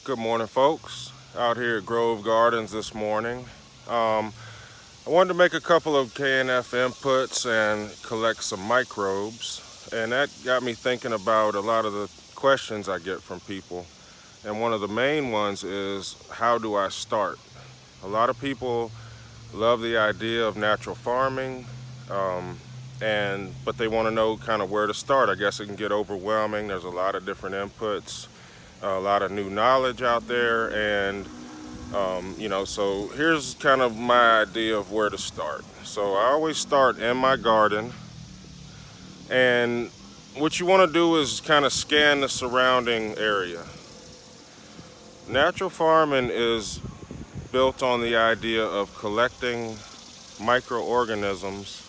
Good morning, folks. Out here at Grove Gardens this morning. I wanted to make a couple of KNF inputs and collect some microbes, and that got me thinking about a lot of the questions I get from people. And one of the main ones is, how do I start? A lot of people love the idea of natural farming, um, but they want to know kind of where to start. I guess it can get overwhelming. There's a lot of different inputs, a lot of new knowledge out there, and so here's kind of my idea of where to start. So I always start in my garden, and what you want to do is kind of scan the surrounding area. Natural farming is built on the idea of collecting microorganisms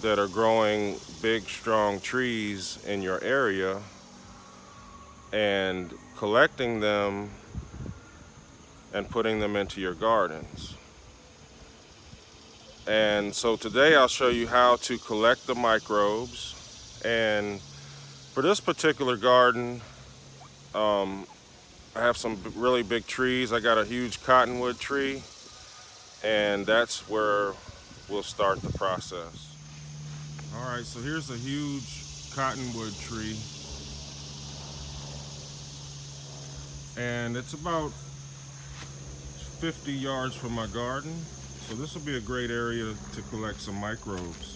that are growing big, strong trees in your area and collecting them and putting them into your gardens. And so today I'll show you how to collect the microbes. And for this particular garden, I have some really big trees. I got a huge cottonwood tree, and that's where we'll start the process. All right, so here's a huge cottonwood tree, and it's about 50 yards from my garden. So this will be a great area to collect some microbes.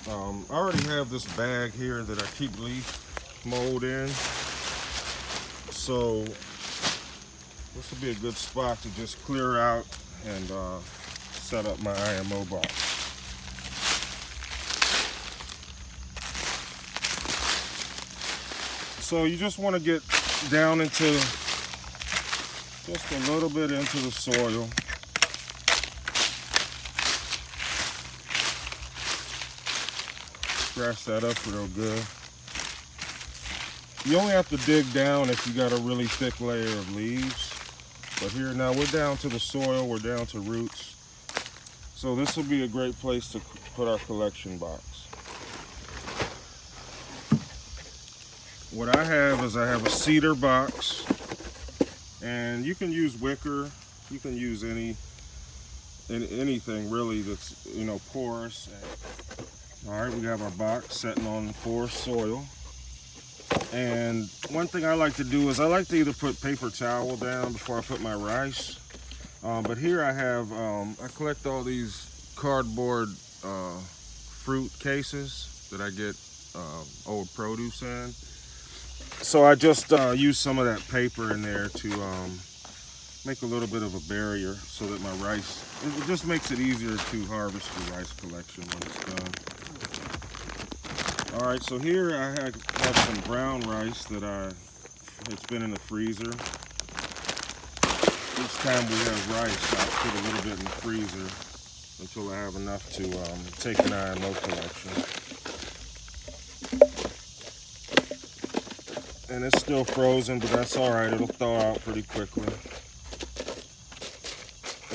I already have this bag here that I keep leaf mold in. So this will be a good spot to just clear out and set up my IMO box. So you just want to get down into just a little bit into the soil. Scratch that up real good. You only have to dig down if you got a really thick layer of leaves. But here now we're down to the soil, we're down to roots. So this will be a great place to put our collection box. What I have is I have a cedar box, and you can use wicker, you can use anything really that's porous. All right, we have our box sitting on porous soil. And one thing I like to do is I like to either put paper towel down before I put my rice. But here I have, I collect all these cardboard fruit cases that I get old produce in. So I just use some of that paper in there to make a little bit of a barrier so that my rice, it just makes it easier to harvest the rice collection when it's done. All right, so here I have some brown rice that it's been in the freezer. Each time we have rice, I'll put a little bit in the freezer until I have enough to take an IMO collection. And it's still frozen, but that's all right. It'll thaw out pretty quickly.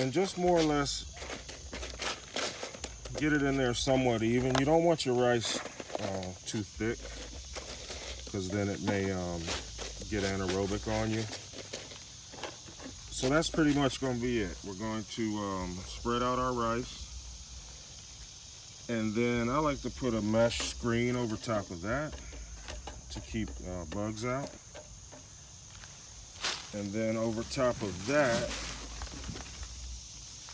And just more or less get it in there somewhat even. You don't want your rice too thick, because then it may get anaerobic on you. So that's pretty much going to be it. We're going to spread out our rice, and then I like to put a mesh screen over top of that to keep bugs out. And then over top of that,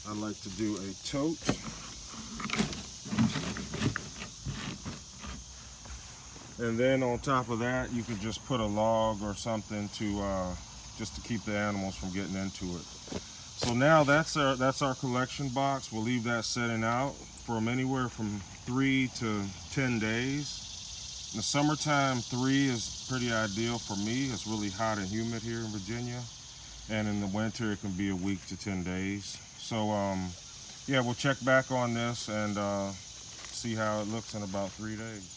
I like to do a tote. And then on top of that, you could just put a log or something to just to keep the animals from getting into it. So now that's our collection box. We'll leave that setting out from anywhere from 3 to 10 days. In the summertime, 3 is pretty ideal for me. It's really hot and humid here in Virginia. And in the winter, it can be a week to 10 days. So yeah, we'll check back on this and see how it looks in about 3 days.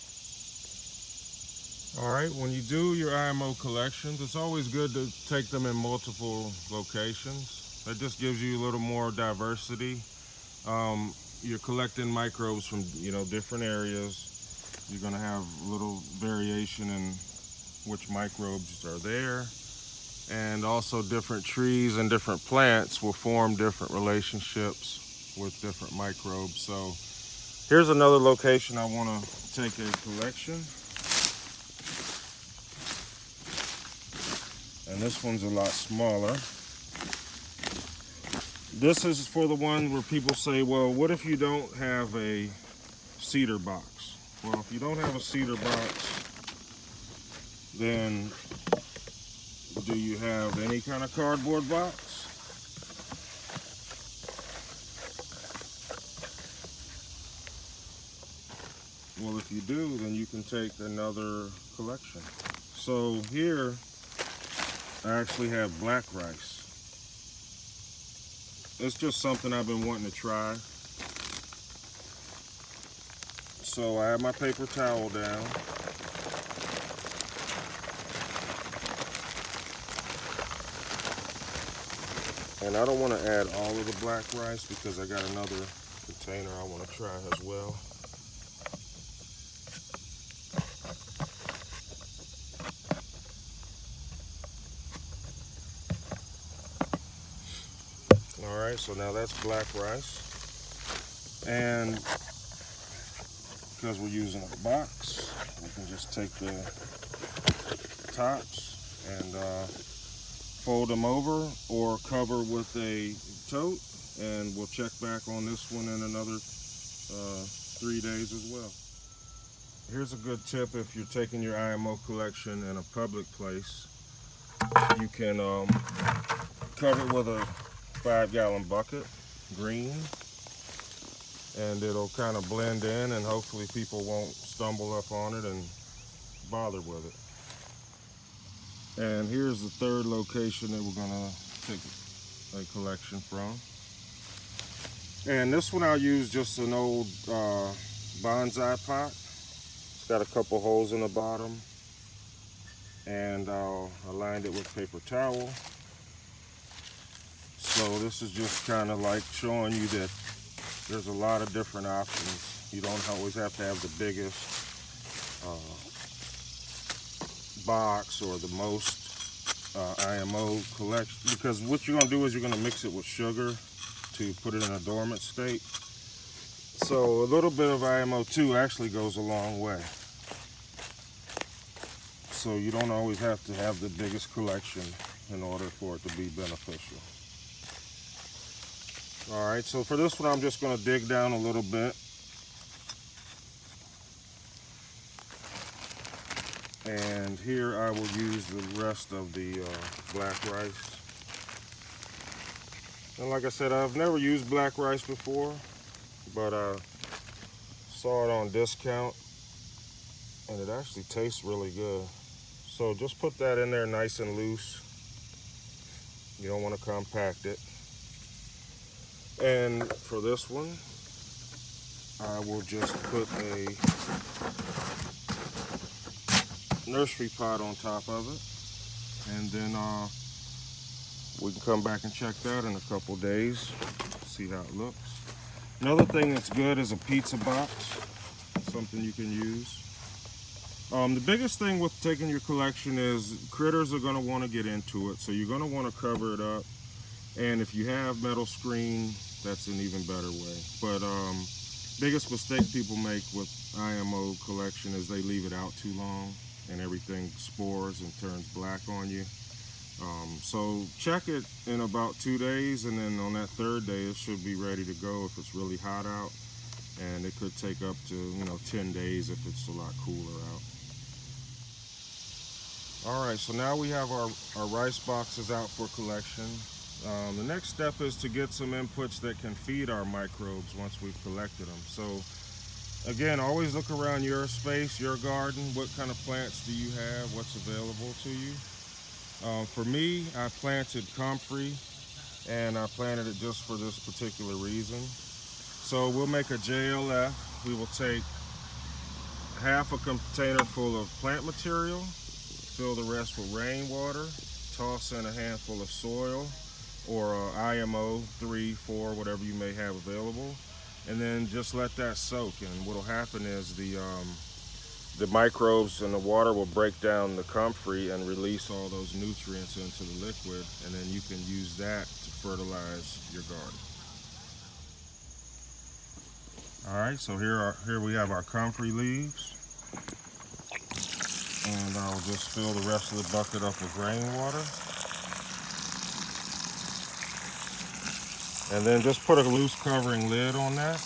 All right, when you do your IMO collections, it's always good to take them in multiple locations. That just gives you a little more diversity. You're collecting microbes from different areas. You're going to have a little variation in which microbes are there, And also different trees and different plants will form different relationships with different microbes. So here's another location I want to take a collection. And this one's a lot smaller. This is for the one where people say, well, what if you don't have a cedar box? Well, if you don't have a cedar box, then do you have any kind of cardboard box? Well, if you do, then you can take another collection. So here, I actually have black rice. It's just something I've been wanting to try. So I have my paper towel down. And I don't want to add all of the black rice because I got another container I want to try as well. All right, so now that's black rice. And because we're using a box, we can just take the tops and fold them over or cover with a tote, and we'll check back on this one in another 3 days as well. Here's a good tip if you're taking your IMO collection in a public place. You can cover it with a 5-gallon bucket, green, and it'll kind of blend in, and hopefully people won't stumble up on it and bother with it. And here's the third location that we're gonna take a collection from. And this one I'll use just an old bonsai pot. It's got a couple holes in the bottom, and I lined it with paper towel. So this is just kind of like showing you that there's a lot of different options. You don't always have to have the biggest box or the most IMO collection, because what you're going to do is you're going to mix it with sugar to put it in a dormant state. So a little bit of IMO2 actually goes a long way. So you don't always have to have the biggest collection in order for it to be beneficial. All right, so for this one, I'm just going to dig down a little bit. And here I will use the rest of the black rice. And like I said, I've never used black rice before, but I saw it on discount, and it actually tastes really good. So just put that in there nice and loose. You don't want to compact it. And for this one, I will just put a nursery pot on top of it, and then we can come back and check that in a couple days, see how it looks. Another thing that's good is a pizza box, something you can use. The biggest thing with taking your collection is critters are going to want to get into it, so you're going to want to cover it up. And if you have metal screen, that's an even better way. But biggest mistake people make with IMO collection is they leave it out too long and everything spores and turns black on you. So check it in about 2 days, and then on that third day it should be ready to go if it's really hot out. And it could take up to 10 days if it's a lot cooler out. All right, so now we have our rice boxes out for collection. The next step is to get some inputs that can feed our microbes once we've collected them. So again, always look around your space, your garden. What kind of plants do you have? What's available to you? For me, I planted comfrey, and I planted it just for this particular reason. So we'll make a JLF. We will take half a container full of plant material, fill the rest with rainwater, toss in a handful of soil, or IMO 3, 4, whatever you may have available, and then just let that soak. And what'll happen is the the microbes in the water will break down the comfrey and release all those nutrients into the liquid, and then you can use that to fertilize your garden. Alright, so here we have our comfrey leaves, and I'll just fill the rest of the bucket up with rainwater. And then just put a loose covering lid on that,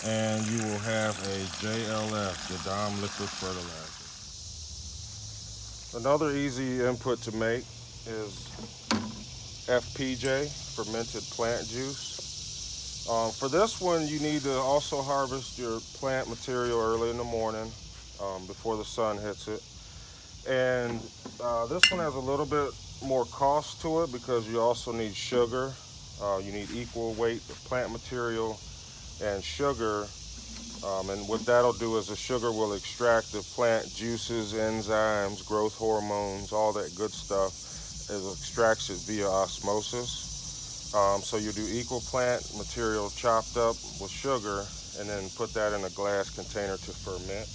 and you will have a JLF, JADAM Liquid Fertilizer. Another easy input to make is FPJ, Fermented Plant Juice. For this one, you need to also harvest your plant material early in the morning before the sun hits it. And this one has a little bit more cost to it because you also need sugar. You need equal weight of plant material and sugar. And what that'll do is the sugar will extract the plant juices, enzymes, growth hormones, all that good stuff. It extracts it via osmosis. So you do equal plant material chopped up with sugar, and then put that in a glass container to ferment.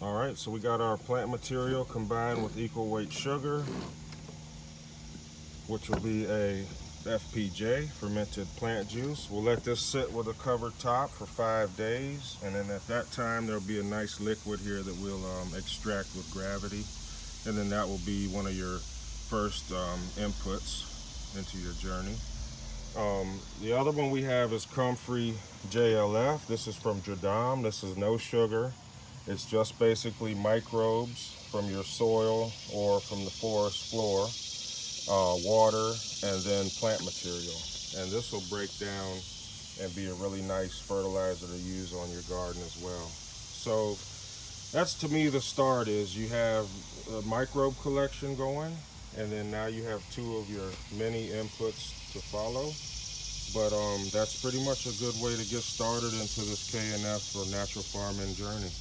Alright, so we got our plant material combined with equal weight sugar, which will be a FPJ, fermented plant juice. We'll let this sit with a covered top for 5 days, and then at that time there'll be a nice liquid here that we'll extract with gravity, and then that will be one of your first inputs into your journey. The other one we have is Comfrey JLF. This is from JADAM. This is no sugar. It's just basically microbes from your soil or from the forest floor, water, and then plant material. And this will break down and be a really nice fertilizer to use on your garden as well. So that's, to me, the start is you have a microbe collection going, and then now you have 2 of your many inputs to follow. But that's pretty much a good way to get started into this KNF or natural farming journey.